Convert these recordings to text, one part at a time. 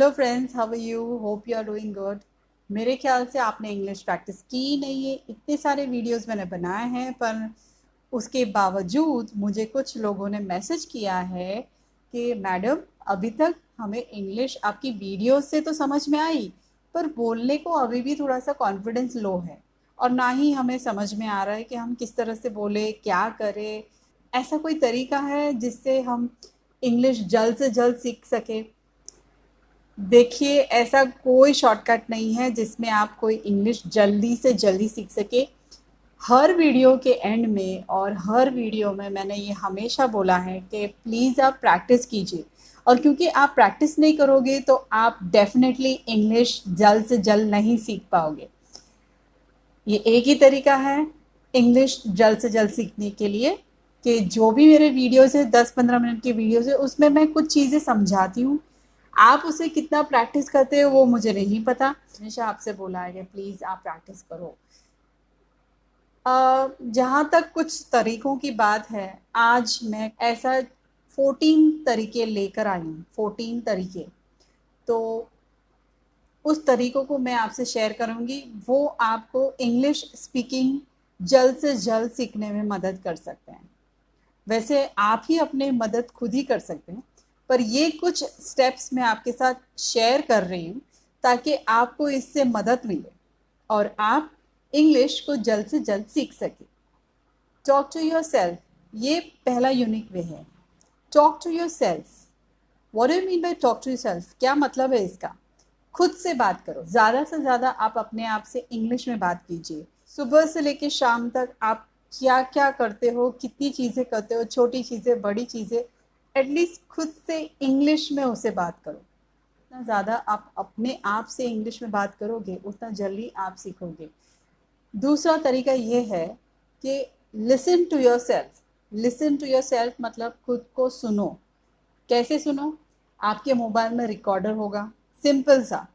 Hello friends, how are you? Hope you are doing good. मेरे ख्याल से आपने इंग्लिश प्रैक्टिस की नहीं है। इतने सारे वीडियोस मैंने बनाए हैं, पर उसके बावजूद मुझे कुछ लोगों ने मैसेज किया है कि मैडम, अभी तक हमें इंग्लिश आपकी वीडियो से तो समझ में आई, पर बोलने को अभी भी थोड़ा सा कॉन्फिडेंस लो है, और ना ही हमें समझ में आ रहा है कि हम किस तरह से बोले, क्या करें। ऐसा कोई तरीका है जिससे हम इंग्लिश जल्द से जल्द सीख सके? देखिए, ऐसा कोई शॉर्टकट नहीं है जिसमें आप कोई इंग्लिश जल्दी से जल्दी सीख सके। हर वीडियो के एंड में और हर वीडियो में मैंने ये हमेशा बोला है कि प्लीज़ आप प्रैक्टिस कीजिए, और क्योंकि आप प्रैक्टिस नहीं करोगे तो आप डेफिनेटली इंग्लिश जल्द से जल्द नहीं सीख पाओगे। ये एक ही तरीका है इंग्लिश जल्द से जल्द सीखने के लिए, कि जो भी मेरे वीडियोस है, 10-15 मिनट की वीडियोस है, उसमें मैं कुछ चीज़ें समझाती हूँ। आप उसे कितना प्रैक्टिस करते हो वो मुझे नहीं पता। हमेशा आपसे बोला है कि प्लीज़ आप प्रैक्टिस करो। जहाँ तक कुछ तरीकों की बात है, आज मैं ऐसा 14 तरीके लेकर आई हूँ। 14 तरीके, तो उस तरीकों को मैं आपसे शेयर करूँगी। वो आपको इंग्लिश स्पीकिंग जल्द से जल्द सीखने में मदद कर सकते हैं। वैसे आप ही अपने मदद खुद ही कर सकते हैं, पर ये कुछ स्टेप्स मैं आपके साथ शेयर कर रही हूँ ताकि आपको इससे मदद मिले और आप इंग्लिश को जल्द से जल्द सीख सकें। टॉक टू योर सेल्फ, ये पहला यूनिक वे है। Talk to yourself, what do you mean by talk to yourself? क्या मतलब है इसका? खुद से बात करो। ज़्यादा से ज़्यादा आप अपने आप से इंग्लिश में बात कीजिए। सुबह से लेकर शाम तक आप क्या क्या करते हो, कितनी चीज़ें करते हो, छोटी चीज़ें, बड़ी चीज़ें, एटलीस्ट खुद से इंग्लिश में उसे बात करो। जितना ज़्यादा आप अपने आप से इंग्लिश में बात करोगे, उतना जल्दी आप सीखोगे। दूसरा तरीका ये है कि listen to yourself. Listen to yourself मतलब खुद को सुनो। कैसे सुनो? आपके मोबाइल में रिकॉर्डर होगा, सिंपल सा।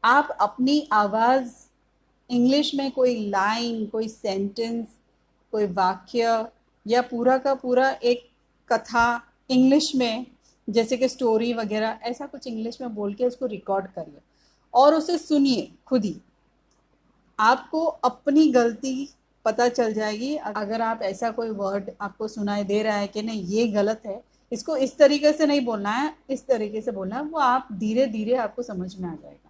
आप अपनी आवाज़ इंग्लिश में कोई लाइन, कोई सेंटेंस, कोई वाक्य या पूरा का पूरा एक कथा इंग्लिश में, जैसे कि स्टोरी वगैरह, ऐसा कुछ इंग्लिश में बोल के उसको रिकॉर्ड करिए और उसे सुनिए खुद ही। आपको अपनी गलती पता चल जाएगी। अगर आप ऐसा कोई वर्ड आपको सुनाई दे रहा है कि नहीं ये गलत है, इसको इस तरीके से नहीं बोलना है, इस तरीके से बोलना है, वो आप धीरे धीरे आपको समझ में आ जाएगा।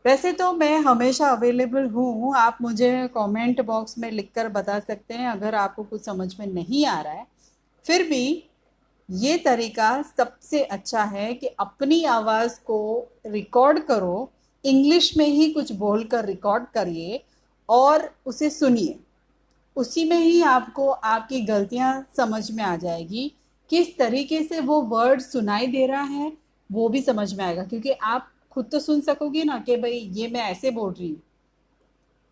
वैसे तो मैं हमेशा अवेलेबल हूँ, आप मुझे कमेंट बॉक्स में लिखकर बता सकते हैं अगर आपको कुछ समझ में नहीं आ रहा है। फिर भी ये तरीका सबसे अच्छा है कि अपनी आवाज़ को रिकॉर्ड करो, इंग्लिश में ही कुछ बोलकर रिकॉर्ड करिए और उसे सुनिए। उसी में ही आपको आपकी गलतियां समझ में आ जाएगी। किस तरीके से वो वर्ड सुनाई दे रहा है वो भी समझ में आएगा, क्योंकि आप खुद तो सुन सकोगे ना कि भाई ये मैं ऐसे बोल रही हूँ।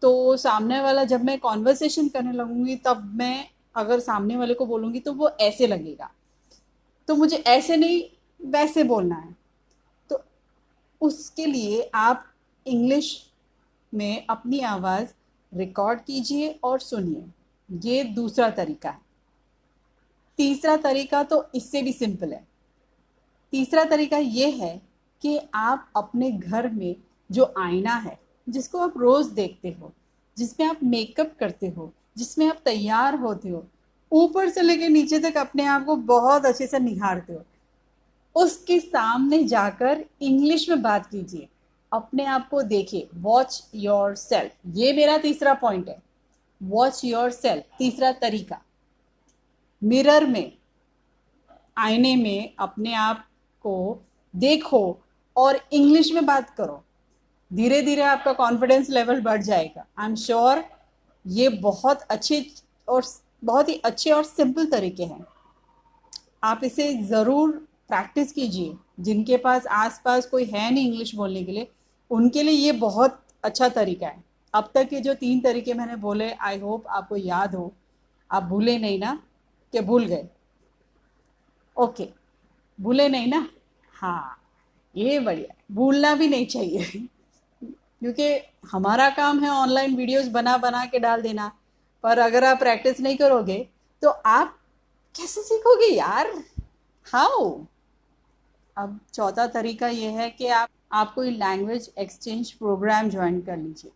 तो सामने वाला, जब मैं कॉन्वर्सेशन करने लगूंगी, तब मैं अगर सामने वाले को बोलूंगी तो वो ऐसे लगेगा, तो मुझे ऐसे नहीं वैसे बोलना है। तो उसके लिए आप इंग्लिश में अपनी आवाज़ रिकॉर्ड कीजिए और सुनिए। ये दूसरा तरीका है। तीसरा तरीका तो इससे भी सिंपल है। तीसरा तरीका ये है कि आप अपने घर में जो आईना है, जिसको आप रोज़ देखते हो, जिसमें आप मेकअप करते हो, जिसमें आप तैयार होते हो, ऊपर से लेकर नीचे तक अपने आप को बहुत अच्छे से निहारते हो, उसके सामने जाकर इंग्लिश में बात कीजिए। अपने आप को देखिए। वॉच योर सेल्फ, ये मेरा तीसरा पॉइंट है। वॉच योर सेल्फ, तीसरा तरीका। मिरर में, आईने में अपने आप को देखो और इंग्लिश में बात करो। धीरे धीरे आपका कॉन्फिडेंस लेवल बढ़ जाएगा। आई एम श्योर ये और बहुत ही अच्छे और सिंपल तरीके हैं। आप इसे ज़रूर प्रैक्टिस कीजिए। जिनके पास आसपास कोई है नहीं इंग्लिश बोलने के लिए, उनके लिए ये बहुत अच्छा तरीका है। अब तक के जो 3 तरीके मैंने बोले, आई होप आपको याद हो। आप भूले नहीं ना? कि भूल गए? ओके, भूले नहीं ना? हाँ, ये बढ़िया। भूलना भी नहीं चाहिए क्योंकि हमारा काम है ऑनलाइन वीडियोस बना बना के डाल देना, पर अगर आप प्रैक्टिस नहीं करोगे तो आप कैसे सीखोगे यार? हाउ? अब चौथा तरीका ये है कि आप कोई लैंग्वेज एक्सचेंज प्रोग्राम ज्वाइन कर लीजिए।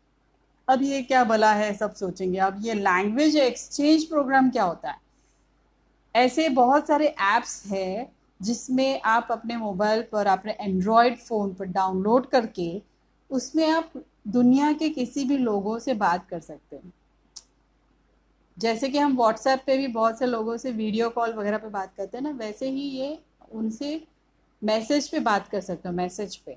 अब ये क्या भला है, सब सोचेंगे अब ये लैंग्वेज एक्सचेंज प्रोग्राम क्या होता है। ऐसे बहुत सारे ऐप्स हैं जिसमें आप अपने मोबाइल पर, अपने एंड्रॉयड फ़ोन पर डाउनलोड करके उसमें आप दुनिया के किसी भी लोगों से बात कर सकते हैं। जैसे कि हम व्हाट्सएप पे भी बहुत से लोगों से वीडियो कॉल वगैरह पे बात करते हैं ना, वैसे ही ये उनसे मैसेज पे बात कर सकते हो, मैसेज पे।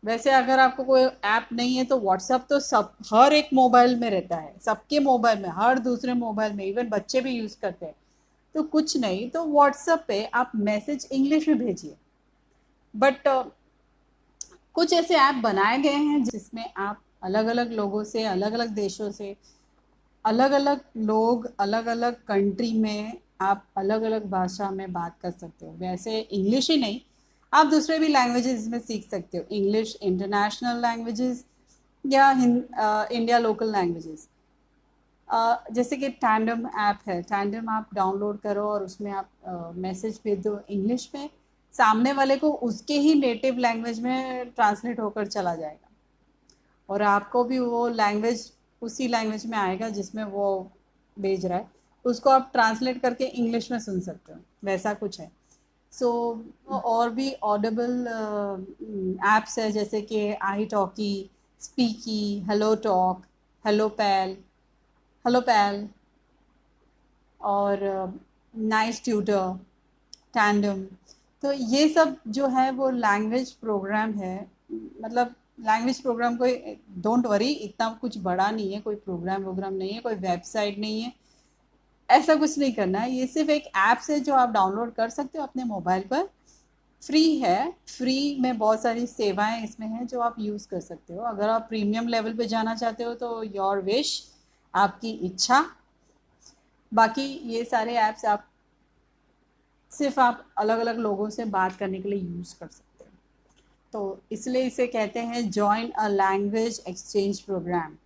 वैसे अगर आपको कोई ऐप नहीं है तो व्हाट्सएप तो सब हर एक मोबाइल में रहता है, सबके मोबाइल में, हर दूसरे मोबाइल में, इवन बच्चे भी यूज़ करते हैं। तो कुछ नहीं तो व्हाट्सएप पे आप मैसेज इंग्लिश में भेजिए। बट कुछ ऐसे ऐप बनाए गए हैं जिसमें आप अलग अलग लोगों से, अलग अलग देशों से, अलग अलग लोग, अलग अलग कंट्री में आप अलग अलग भाषा में बात कर सकते हो। वैसे इंग्लिश ही नहीं, आप दूसरे भी लैंग्वेजेस में सीख सकते हो, इंग्लिश इंटरनेशनल लैंग्वेजेस या इंडिया लोकल लैंग्वेजेस। जैसे कि टैंडम ऐप है, टैंडम आप डाउनलोड करो और उसमें आप मैसेज भेज दो इंग्लिश में, सामने वाले को उसके ही नेटिव लैंग्वेज में ट्रांसलेट होकर चला जाएगा और आपको भी वो लैंग्वेज उसी लैंग्वेज में आएगा जिसमें वो भेज रहा है, उसको आप ट्रांसलेट करके इंग्लिश में सुन सकते हो, वैसा कुछ है। सो और भी ऑडिबल ऐप्स है जैसे कि आई टॉकी, स्पीकी, हेलो टॉक, हेलो पैल, हेलो पैल और नाइस ट्यूटर, टैंडम। तो ये सब जो है वो लैंग्वेज प्रोग्राम है। मतलब लैंग्वेज प्रोग्राम कोई, डोंट वरी, इतना कुछ बड़ा नहीं है, कोई प्रोग्राम नहीं है, कोई वेबसाइट नहीं है, ऐसा कुछ नहीं करना है। ये सिर्फ एक ऐप्स है जो आप डाउनलोड कर सकते हो अपने मोबाइल पर, फ्री है। फ्री में बहुत सारी सेवाएं इसमें हैं जो आप यूज़ कर सकते हो। अगर आप प्रीमियम लेवल पे जाना चाहते हो तो योर विश, आपकी इच्छा। बाकी ये सारे ऐप्स आप सिर्फ आप अलग अलग लोगों से बात करने के लिए यूज़ कर सकते हो। तो इसलिए इसे कहते हैं join a language exchange program.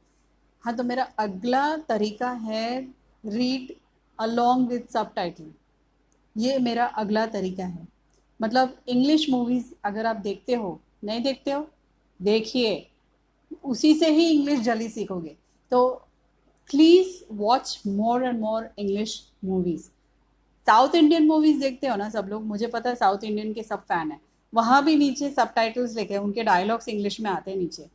हाँ, तो मेरा अगला तरीका है रीड अलोंग विद सबटाइटल। ये मेरा अगला तरीका है। मतलब इंग्लिश मूवीज़ अगर आप देखते हो, नहीं देखते हो, देखिए, उसी से ही इंग्लिश जल्दी सीखोगे। तो please watch more and more English movies. South Indian movies देखते हो ना सब लोग, मुझे पता है साउथ इंडियन के सब फैन हैं। वहाँ भी नीचे सबटाइटल्स लिखे हैं, उनके डायलॉग्स इंग्लिश में आते हैं नीचे।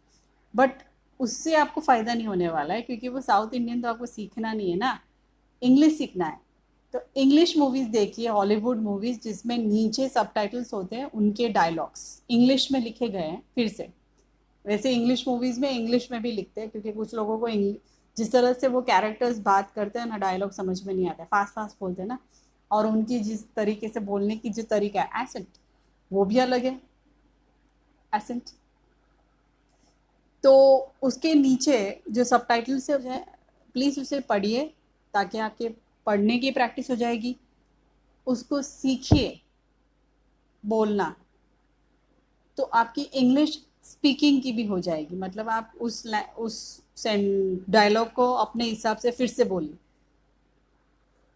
बट उससे आपको फ़ायदा नहीं होने वाला है क्योंकि वो साउथ इंडियन तो आपको सीखना नहीं है ना, इंग्लिश सीखना है। तो इंग्लिश मूवीज़ देखिए, हॉलीवुड मूवीज़ जिसमें नीचे सबटाइटल्स होते हैं, उनके डायलॉग्स इंग्लिश में लिखे गए हैं फिर से। वैसे इंग्लिश मूवीज़ में इंग्लिश में भी लिखते हैं क्योंकि कुछ लोगों को जिस तरह से वो कैरेक्टर्स बात करते हैं ना, डायलॉग समझ में नहीं आता है, फास्ट फास्ट बोलते हैं ना, और उनकी जिस तरीके से बोलने की जो तरीका है, एसेंट, वो भी अलग है, एसेंट। तो उसके नीचे जो सबटाइटल्स है, प्लीज़ उसे पढ़िए ताकि आपके पढ़ने की प्रैक्टिस हो जाएगी। उसको सीखिए बोलना, तो आपकी इंग्लिश स्पीकिंग की भी हो जाएगी। मतलब आप उस डायलॉग को अपने हिसाब से फिर से बोलिए,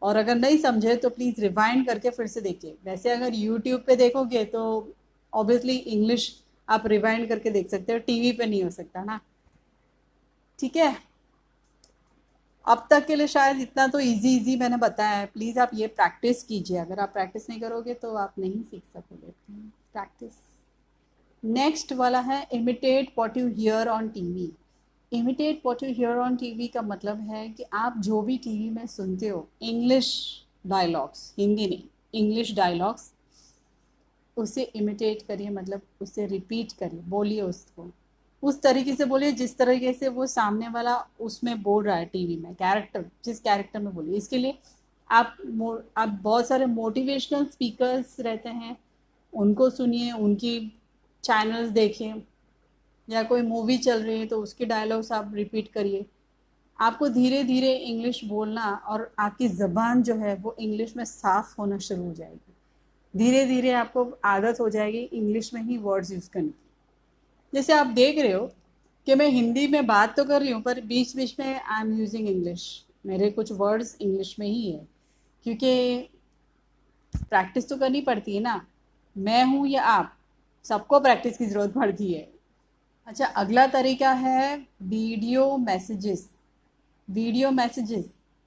और अगर नहीं समझे तो प्लीज़ रिवाइंड करके फिर से देखिए। वैसे अगर यूट्यूब पे देखोगे तो ऑब्वियसली इंग्लिश आप रिवाइंड करके देख सकते हो, टीवी पे नहीं हो सकता ना। ठीक है, अब तक के लिए शायद इतना तो इजी इजी मैंने बताया है। प्लीज़ आप ये प्रैक्टिस कीजिए, अगर आप प्रैक्टिस नहीं करोगे तो आप नहीं सीख सकोगे। प्रैक्टिस। नेक्स्ट वाला है imitate what you here on TV. Imitate what you here on TV का मतलब है कि आप जो भी टीवी में सुनते हो इंग्लिश डायलॉग्स, हिंदी नहीं, इंग्लिश डायलॉग्स, उसे इमिटेट करिए। मतलब उसे रिपीट करिए, बोलिए उसको उस तरीके से बोलिए जिस तरीके से वो सामने वाला उसमें बोल रहा है टीवी में, कैरेक्टर जिस कैरेक्टर में बोलिए। इसके लिए आप आप बहुत सारे मोटिवेशनल स्पीकर्स रहते हैं, उनको सुनिए, उनकी चैनल्स देखिए, या कोई मूवी चल रही है तो उसके डायलॉग्स आप रिपीट करिए। आपको धीरे धीरे इंग्लिश बोलना और आपकी ज़बान जो है वो इंग्लिश में साफ होना शुरू हो जाएगी। धीरे धीरे आपको आदत हो जाएगी इंग्लिश में ही वर्ड्स यूज़ करने की। जैसे आप देख रहे हो कि मैं हिंदी में बात तो कर रही हूँ पर बीच बीच में आई एम यूजिंग इंग्लिश, मेरे कुछ वर्ड्स इंग्लिश में ही है, क्योंकि प्रैक्टिस तो करनी पड़ती है ना। मैं हूँ या आप, सबको प्रैक्टिस की ज़रूरत पड़ती है। अच्छा, अगला तरीका है वीडियो मैसेजेस। वीडियो मैसेजेस,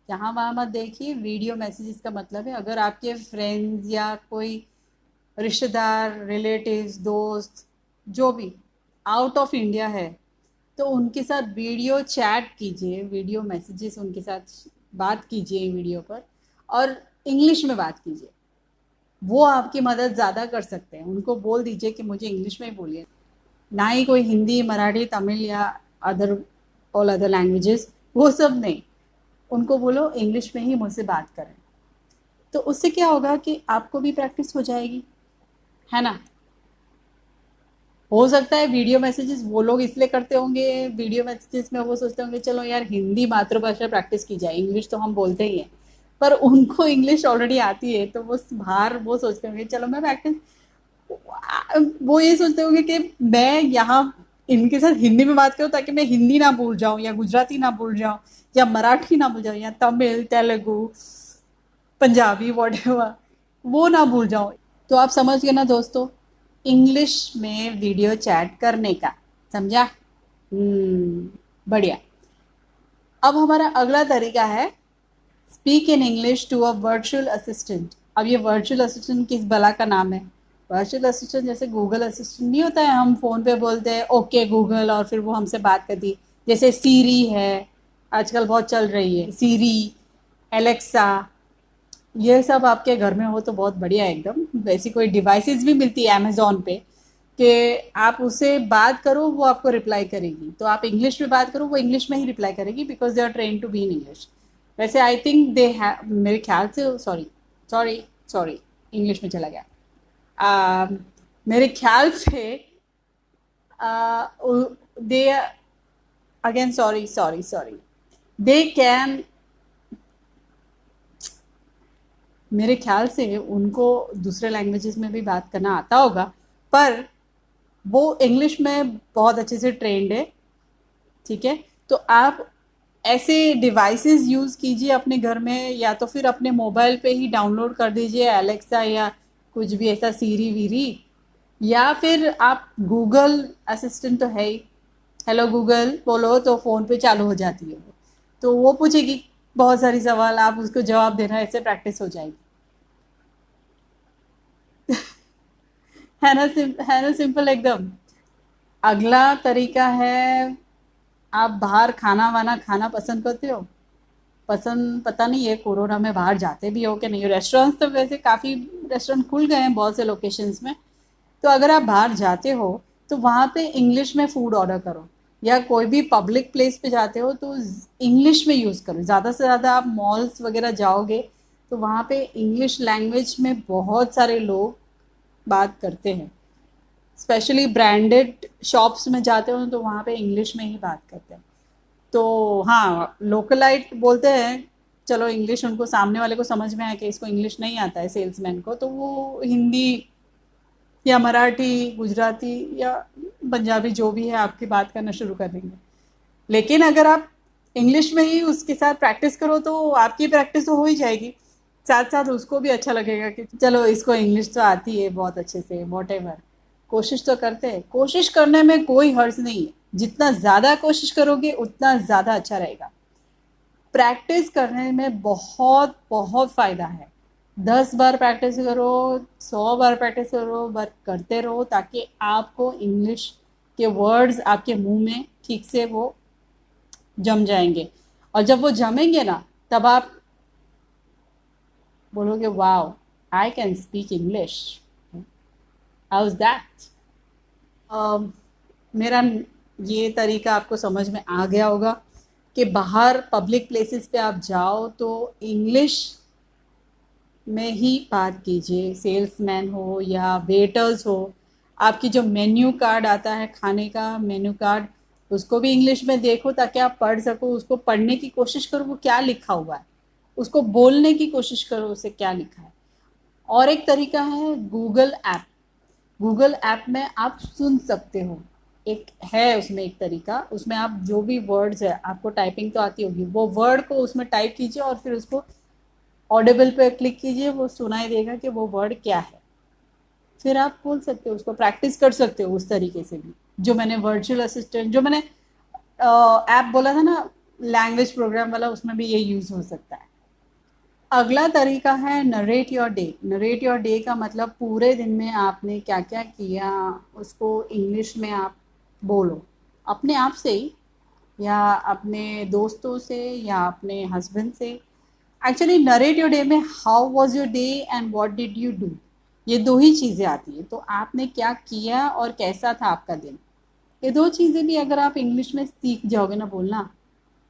यहाँ वहाँ मत देखिए। वीडियो मैसेजेस का मतलब है अगर आपके फ्रेंड्स या कोई रिश्तेदार, रिलेटिव्स, दोस्त, जो भी आउट ऑफ इंडिया है, तो उनके साथ वीडियो चैट कीजिए, वीडियो मैसेजेस उनके साथ बात कीजिए वीडियो पर, और इंग्लिश में बात कीजिए। वो आपकी मदद ज़्यादा कर सकते हैं। उनको बोल दीजिए कि मुझे इंग्लिश में ही बोलिए, ना ही कोई हिंदी, मराठी, तमिल या अदर ऑल अदर लैंग्वेजेस, वो सब नहीं। उनको बोलो इंग्लिश में ही मुझसे बात करें। तो उससे क्या होगा कि आपको भी प्रैक्टिस हो जाएगी, है ना। हो सकता है वीडियो मैसेजेस वो लोग इसलिए करते होंगे, वीडियो मैसेजेस में वो सोचते होंगे चलो यार हिंदी मातृभाषा प्रैक्टिस की जाए, इंग्लिश तो हम बोलते ही हैं। पर उनको इंग्लिश ऑलरेडी आती है, तो वो बाहर वो सोचते होंगे चलो मैं प्रैक्टिस, वो ये सोचते होंगे कि मैं यहाँ इनके साथ हिंदी में बात करूँ ताकि मैं हिंदी ना भूल जाऊँ, या गुजराती ना भूल जाऊँ, या मराठी ना भूल जाऊँ, या तमिल, तेलुगु, पंजाबी, वॉटेवर, वो ना भूल जाऊँ। तो आप समझ गए ना दोस्तों, इंग्लिश में वीडियो चैट करने का। समझा? बढ़िया। अब हमारा अगला तरीका है speak in English to a virtual assistant. अब ये वर्चुअल असिस्टेंट किस बला का नाम है? वर्चुअल असिस्टेंट जैसे गूगल असिस्टेंट नहीं होता है, हम फ़ोन पे बोलते हैं ओके गूगल और फिर वो हमसे बात करती, जैसे सीरी है, आजकल बहुत चल रही है सीरी, एलेक्सा, ये सब आपके घर में हो तो बहुत बढ़िया है एकदम। वैसी कोई डिवाइसेस भी मिलती है अमेजोन पे कि आप उससे बात करो वो आपको रिप्लाई करेगी, तो आप इंग्लिश में बात करो वो इंग्लिश में ही रिप्लाई करेगी, because they are train to be in English. वैसे आई थिंक दे हैव, मेरे ख्याल से, सॉरी सॉरी सॉरी, इंग्लिश में चला गया। मेरे ख्याल से they, again sorry sorry sorry, they can, मेरे ख्याल से उनको दूसरे लैंग्वेजेस में भी बात करना आता होगा, पर वो इंग्लिश में बहुत अच्छे से ट्रेंड है। ठीक है, तो आप ऐसे डिवाइसेस यूज़ कीजिए अपने घर में, या तो फिर अपने मोबाइल पे ही डाउनलोड कर दीजिए एलेक्सा या कुछ भी ऐसा सीरी वीरी, या फिर आप गूगल असिस्टेंट तो है ही, हेलो गूगल बोलो तो फ़ोन पे चालू हो जाती है वो, तो वो पूछेगी बहुत सारी सवाल, आप उसको जवाब देना, ऐसे प्रैक्टिस हो जाएगी। है ना सिंपल एकदम। अगला तरीका है, आप बाहर खाना वाना खाना पसंद करते हो? पसंद पता नहीं है कोरोना में बाहर जाते भी हो कि नहीं, रेस्टोरेंट्स तो वैसे काफ़ी रेस्टोरेंट खुल गए हैं बहुत से लोकेशंस में। तो अगर आप बाहर जाते हो तो वहाँ पे इंग्लिश में फूड ऑर्डर करो, या कोई भी पब्लिक प्लेस पे जाते हो तो इंग्लिश में यूज़ करो। ज़्यादा से ज़्यादा आप मॉल्स वगैरह जाओगे तो वहाँ पे इंग्लिश लैंग्वेज में बहुत सारे लोग बात करते हैं। स्पेशली ब्रांडेड शॉप्स में जाते हो तो वहाँ पे इंग्लिश में ही बात करते हैं। तो हाँ, लोकलाइट बोलते हैं, चलो इंग्लिश उनको सामने वाले को समझ में आए कि इसको इंग्लिश नहीं आता है सेल्समैन को, तो वो हिंदी या मराठी, गुजराती या पंजाबी जो भी है आपकी बात करना शुरू कर देंगे। लेकिन अगर आप इंग्लिश में ही उसके साथ प्रैक्टिस करो तो आपकी प्रैक्टिस तो हो ही जाएगी, साथ साथ उसको भी अच्छा लगेगा कि चलो इसको इंग्लिश तो आती है बहुत अच्छे से, वॉट एवर, कोशिश तो करते हैं। कोशिश करने में कोई हर्ज नहीं है, जितना ज़्यादा कोशिश करोगे उतना ज़्यादा अच्छा रहेगा। प्रैक्टिस करने में बहुत बहुत फ़ायदा है। 10 बार प्रैक्टिस करो, 100 बार प्रैक्टिस करो, बस करते रहो ताकि आपको इंग्लिश के वर्ड्स आपके मुंह में ठीक से वो जम जाएंगे। और जब वो जमेंगे ना, तब आप बोलोगे wow, I can speak English, how is that. मेरा ये तरीका आपको समझ में आ गया होगा कि बाहर पब्लिक प्लेसेस पे आप जाओ तो इंग्लिश में ही बात कीजिए, सेल्समैन हो या वेटर्स हो। आपकी जो मेन्यू कार्ड आता है खाने का, मेन्यू कार्ड, उसको भी इंग्लिश में देखो ताकि आप पढ़ सको, उसको पढ़ने की कोशिश करो वो क्या लिखा हुआ है, उसको बोलने की कोशिश करो उसे क्या लिखा है। और एक तरीका है गूगल ऐप। गूगल ऐप में आप सुन सकते हो, एक है उसमें एक तरीका, उसमें आप जो भी वर्ड्स है, आपको टाइपिंग तो आती होगी, वो वर्ड को उसमें टाइप कीजिए और फिर उसको ऑडिबल पे क्लिक कीजिए, वो सुनाई देगा कि वो वर्ड क्या है। फिर आप बोल सकते हो, उसको प्रैक्टिस कर सकते हो उस तरीके से भी। जो मैंने वर्चुअल असिस्टेंट, जो मैंने ऐप बोला था ना लैंग्वेज प्रोग्राम वाला, उसमें भी ये यूज़ हो सकता है। अगला तरीका है narrate your day. Narrate your day का मतलब पूरे दिन में आपने क्या क्या किया उसको इंग्लिश में आप बोलो, अपने आप से ही या अपने दोस्तों से या अपने हस्बैंड से। एक्चुअली नरेट योर डे में how was your day and what did you do, ये दो ही चीज़ें आती हैं। तो आपने क्या किया और कैसा था आपका दिन, ये दो चीज़ें भी अगर आप इंग्लिश में सीख जाओगे ना बोलना,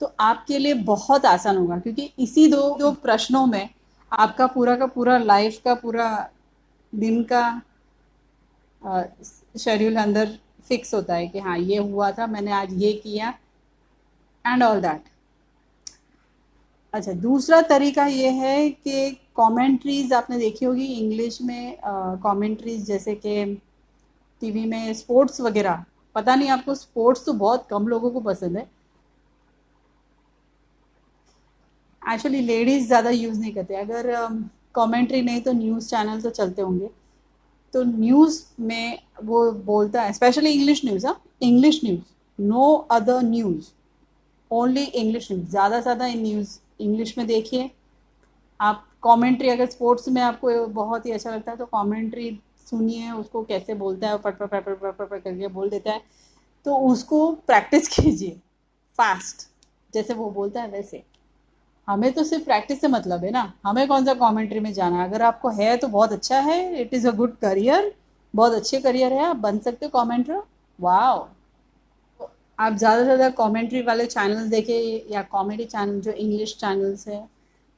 तो आपके लिए बहुत आसान होगा, क्योंकि इसी दो दो प्रश्नों में आपका पूरा का पूरा लाइफ का पूरा दिन का शेड्यूल अंदर फिक्स होता है कि हाँ ये हुआ था, मैंने आज ये किया एंड ऑल दैट। अच्छा, दूसरा तरीका ये है कि कमेंट्रीज आपने देखी होगी इंग्लिश में, कमेंट्रीज जैसे कि टीवी में स्पोर्ट्स वगैरह। पता नहीं आपको, स्पोर्ट्स तो बहुत कम लोगों को पसंद है, एक्चुअली लेडीज़ ज़्यादा यूज़ नहीं करते। अगर कमेंट्री नहीं तो न्यूज़ चैनल तो चलते होंगे, तो न्यूज़ में वो बोलता है, स्पेशली इंग्लिश न्यूज़, हाँ English news, no other news, only English news, ज़्यादा से ज़्यादा न्यूज़ इंग्लिश में देखिए आप। कमेंट्री अगर स्पोर्ट्स में आपको बहुत ही अच्छा लगता है तो कमेंट्री सुनिए, उसको कैसे बोलता है, पट पट पट पट पट पट करके बोल देता है, तो उसको प्रैक्टिस कीजिए फास्ट, जैसे वो बोलता है वैसे। हमें तो सिर्फ प्रैक्टिस से मतलब है ना, हमें कौन सा कमेंट्री में जाना है। अगर आपको है तो बहुत अच्छा है, it is a good career, बहुत अच्छे करियर है, आप बन सकते हो कमेंटर। वाओ, आप ज़्यादा से ज़्यादा कमेंट्री वाले चैनल्स देखें या कॉमेडी चैनल जो इंग्लिश चैनल्स है,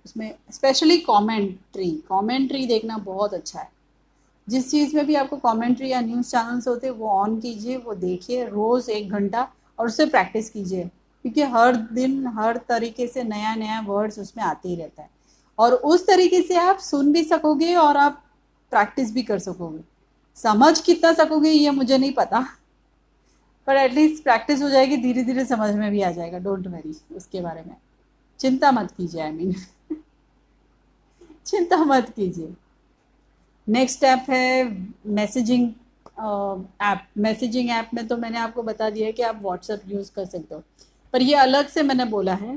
उसमें स्पेशली कमेंट्री, कमेंट्री देखना बहुत अच्छा है। जिस चीज़ में भी आपको कमेंट्री या न्यूज़ चैनल्स होते हैं वो ऑन कीजिए, वो देखिए रोज़ 1 घंटा, और उससे प्रैक्टिस कीजिए, क्योंकि हर दिन हर तरीके से नया नया वर्ड्स उसमें आते ही रहता है, और उस तरीके से आप सुन भी सकोगे और आप प्रैक्टिस भी कर सकोगे। समझ कितना सकोगे ये मुझे नहीं पता, पर एटलीस्ट प्रैक्टिस हो जाएगी, धीरे धीरे समझ में भी आ जाएगा। डोंट वरी उसके बारे में, चिंता मत कीजिए, आई मीन चिंता मत कीजिए। नेक्स्ट ऐप है मैसेजिंग ऐप। मैसेजिंग ऐप में तो मैंने आपको बता दिया है कि आप व्हाट्सएप यूज़ कर सकते हो, पर ये अलग से मैंने बोला है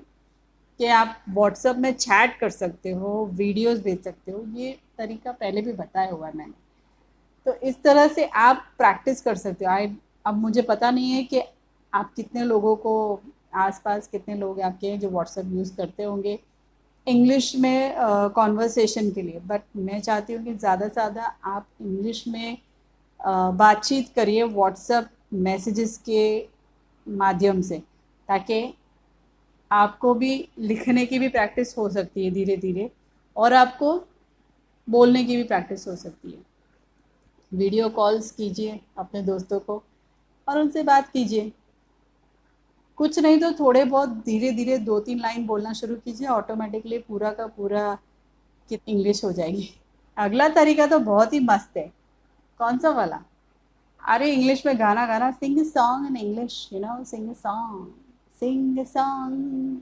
कि आप व्हाट्सएप में चैट कर सकते हो, वीडियोस भेज सकते हो, ये तरीका पहले भी बताया हुआ है मैंने। तो इस तरह से आप प्रैक्टिस कर सकते हो। अब मुझे पता नहीं है कि आप कितने लोगों को, आसपास कितने लोग आपके हैं जो व्हाट्सएप यूज़ करते होंगे इंग्लिश में कॉन्वर्सेशन के लिए, बट मैं चाहती हूँ कि ज़्यादा से ज़्यादा आप इंग्लिश में बातचीत करिए व्हाट्सएप मैसेजेस के माध्यम से, ताकि आपको भी लिखने की भी प्रैक्टिस हो सकती है धीरे धीरे, और आपको बोलने की भी प्रैक्टिस हो सकती है। वीडियो कॉल्स कीजिए अपने दोस्तों को और उनसे बात कीजिए। कुछ नहीं तो थोड़े बहुत धीरे धीरे 2-3 लाइन बोलना शुरू कीजिए, ऑटोमेटिकली पूरा का पूरा इंग्लिश हो जाएगी। अगला तरीका तो बहुत ही मस्त है। कौन सा वाला? अरे इंग्लिश में गाना गाना, sing song in English, you know, sing song, sing song,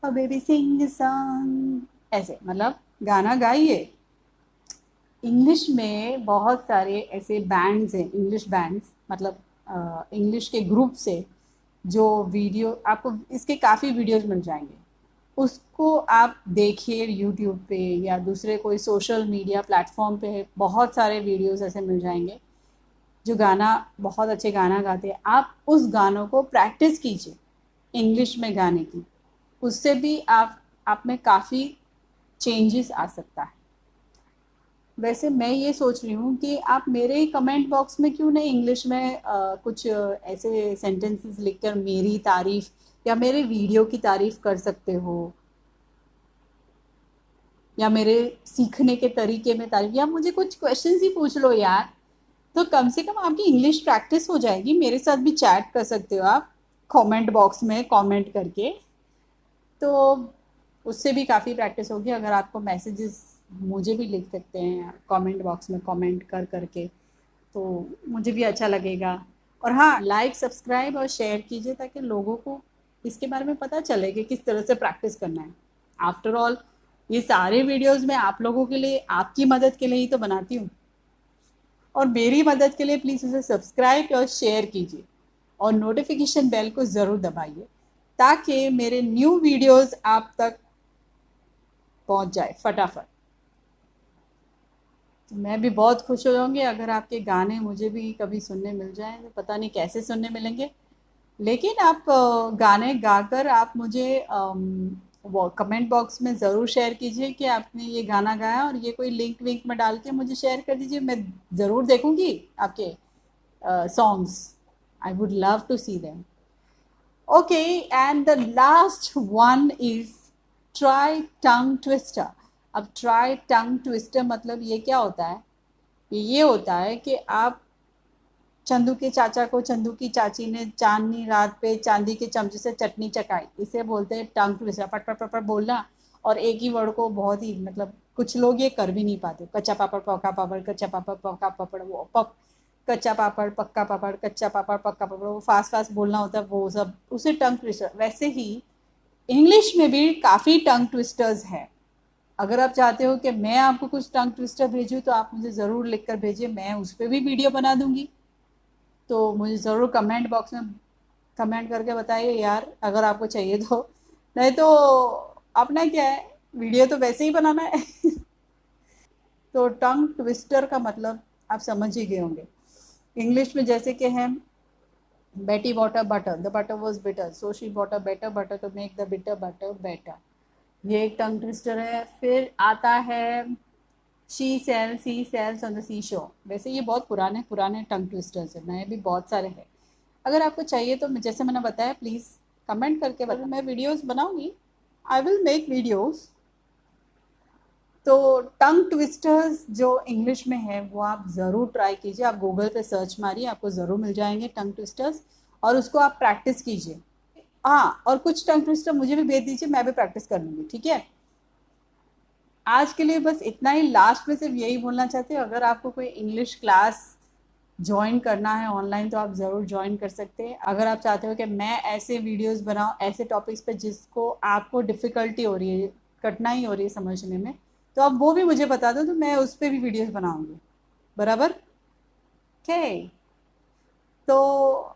oh baby sing song, ऐसे मतलब गाना गाइए। इंग्लिश में बहुत सारे ऐसे बैंड्स हैं, इंग्लिश बैंड्स मतलब इंग्लिश के ग्रुप से, जो वीडियो आपको इसके काफ़ी वीडियोस मिल जाएंगे, उसको आप देखिए यूट्यूब पे या दूसरे कोई सोशल मीडिया प्लेटफॉर्म पे, बहुत सारे वीडियोस ऐसे मिल जाएंगे जो गाना, बहुत अच्छे गाना गाते हैं। आप उस गानों को प्रैक्टिस कीजिए इंग्लिश में गाने की, उससे भी आप में काफ़ी चेंजेस आ सकता है। वैसे मैं ये सोच रही हूँ कि आप मेरे कमेंट बॉक्स में क्यों नहीं इंग्लिश में कुछ ऐसे सेंटेंसेस लिखकर मेरी तारीफ या मेरे वीडियो की तारीफ कर सकते हो, या मेरे सीखने के तरीके में तारीफ, या मुझे कुछ क्वेश्चंस ही पूछ लो यार, तो कम से कम आपकी इंग्लिश प्रैक्टिस हो जाएगी। मेरे साथ भी चैट कर सकते हो आप कमेंट बॉक्स में कमेंट करके, तो उससे भी काफ़ी प्रैक्टिस होगी। अगर आपको मैसेजेस मुझे भी लिख सकते हैं कमेंट बॉक्स में कमेंट कर करके, तो मुझे भी अच्छा लगेगा। और हाँ, लाइक सब्सक्राइब और शेयर कीजिए ताकि लोगों को इसके बारे में पता चले कि किस तरह से प्रैक्टिस करना है। आफ्टर ऑल ये सारे वीडियोस मैं आप लोगों के लिए, आपकी मदद के लिए ही तो बनाती हूँ। और मेरी मदद के लिए प्लीज़ उसे सब्सक्राइब और शेयर कीजिए और नोटिफिकेशन बेल को ज़रूर दबाइए ताकि मेरे न्यू वीडियोस आप तक पहुंच जाए फटाफट। तो मैं भी बहुत खुश हो जाऊंगी अगर आपके गाने मुझे भी कभी सुनने मिल जाएं। तो पता नहीं कैसे सुनने मिलेंगे, लेकिन आप गाने गाकर आप मुझे वो कमेंट बॉक्स में ज़रूर शेयर कीजिए कि आपने ये गाना गाया, और ये कोई लिंक विंक में डाल के मुझे शेयर कर दीजिए। मैं ज़रूर देखूंगी आपके songs. I would love to see them. Okay, and the last one is try tongue twister. अब ट्राई टंग ट्विस्टर मतलब ये क्या होता है? ये होता है कि आप चंदू के चाचा को चंदू की चाची ने चांदनी रात पे चांदी के चमचे से चटनी चखाई, इसे बोलते हैं टंग ट्विस्टर। पट पट पट पट बोलना और एक ही वर्ड को बहुत ही, मतलब कुछ लोग ये कर भी नहीं पाते। कच्चा पापड़ पका पापड़, कच्चा पापड़ पका पापड़, वो पक कच्चा पापड़ पक्का पापड़, कच्चा पापड़ पक्का पापड़, वो फास्ट फास्ट बोलना होता है, वो सब उसे टंग ट्विस्टर। वैसे ही इंग्लिश में भी काफ़ी टंग ट्विस्टर्स हैं। अगर आप चाहते हो कि मैं आपको कुछ टंग ट्विस्टर भेजूँ तो आप मुझे ज़रूर लिख कर भेजिए, मैं उस पर भी वीडियो बना दूंगी। तो मुझे ज़रूर कमेंट बॉक्स में कमेंट करके बताइए यार, अगर आपको चाहिए तो। नहीं तो अपना क्या है, वीडियो तो वैसे ही बनाना है। तो टंग ट्विस्टर का मतलब आप समझ ही गए होंगे। इंग्लिश में जैसे कि है Betty bought a butter, the butter was bitter, so she bought a better butter to make the bitter butter better. ये एक टंग ट्विस्टर है। फिर आता है sea shells on the sea shore. वैसे ये बहुत पुराने पुराने टंग ट्विस्टर्स है, नए भी बहुत सारे हैं। अगर आपको चाहिए तो जैसे मैंने बताया, प्लीज़ कमेंट करके बताओ, मैं वीडियोस बनाऊंगी। I will make videos. तो टंग ट्विस्टर्स जो इंग्लिश में है वो आप ज़रूर ट्राई कीजिए। आप गूगल पे सर्च मारिए, आपको ज़रूर मिल जाएंगे टंग ट्विस्टर्स, और उसको आप प्रैक्टिस कीजिए। हाँ, और कुछ टंग ट्विस्टर मुझे भी भेज दीजिए, मैं भी प्रैक्टिस कर लूँगी, ठीक है। आज के लिए बस इतना ही। लास्ट में सिर्फ यही बोलना चाहती हूँ, अगर आपको कोई इंग्लिश क्लास ज्वाइन करना है ऑनलाइन तो आप ज़रूर ज्वाइन कर सकते हैं। अगर आप चाहते हो कि मैं ऐसे वीडियोस बनाऊं ऐसे टॉपिक्स पे जिसको आपको डिफ़िकल्टी हो रही है, कठिनाई हो रही है समझने में, तो आप वो भी मुझे बता दो, तो मैं उस पर भी वीडियोस बनाऊंगी। बराबर? ओके। तो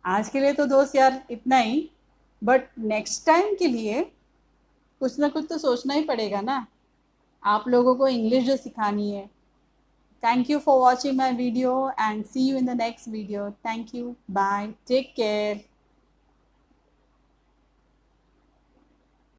आज के लिए तो दोस्त यार इतना ही। बट नेक्स्ट टाइम के लिए कुछ ना कुछ तो सोचना ही पड़ेगा ना, आप लोगों को इंग्लिश जो सिखानी है। Thank you for watching my video and see you in the next video. Thank you. Bye. Take care.